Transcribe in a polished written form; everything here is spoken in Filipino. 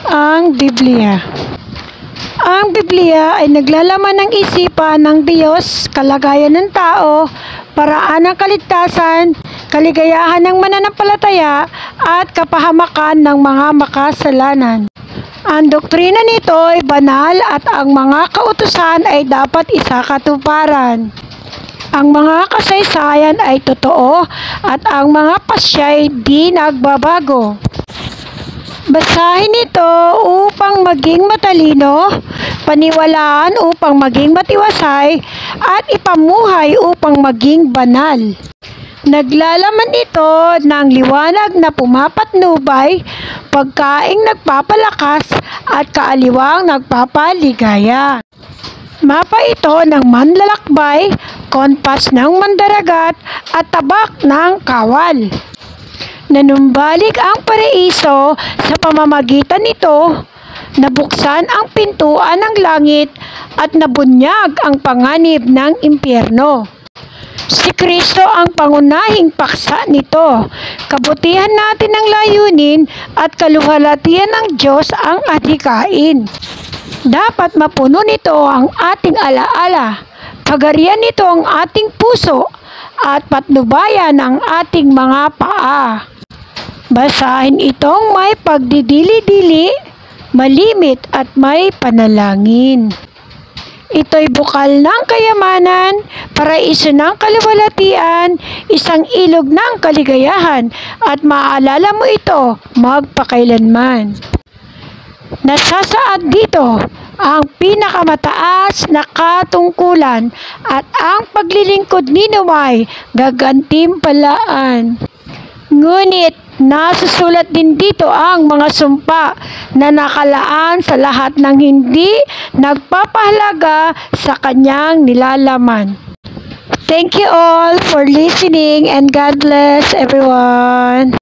Ang Biblia. Ang Biblia ay naglalaman ng isipan ng Diyos, kalagayan ng tao, paraan ng kaligtasan, kaligayahan ng mananampalataya, at kapahamakan ng mga makasalanan. Ang doktrina nito ay banal at ang mga kautusan ay dapat isakatuparan. Ang mga kasaysayan ay totoo at ang mga pasya'y di nagbabago. Basahin ito upang maging matalino, paniwalaan upang maging matiwasay, at ipamuhay upang maging banal. Naglalaman ito ng liwanag na pumapatnubay, pagkaing nagpapalakas, at kaaliwang nagpapaligaya. Mapa ito ng manlalakbay, kompas ng mandaragat, at tabak ng kawal. Nanumbalik ang paraiso sa pamamagitan nito, nabuksan ang pintuan ng langit at nabunyag ang panganib ng impyerno. Si Kristo ang pangunahing paksa nito. Kabutihan natin ang layunin at kaluwalhatian ng Diyos ang adhikain. Dapat mapuno nito ang ating alaala, pagarian nito ang ating puso, at patnubayan ang ating mga paa. Basahin itong may pagdidili-dili, malimit at may panalangin. Ito'y bukal ng kayamanan, paraiso ng kaluwalhatian, isang ilog ng kaligayahan, at maaalala mo ito magpakailanman. Nasasaad dito ang pinakamataas na katungkulan at ang paglilingkod ni Numay gagantimpalaan. Ngunit nasusulat din dito ang mga sumpa na nakalaan sa lahat ng hindi nagpapahalaga sa kanyang nilalaman. Thank you all for listening and God bless everyone.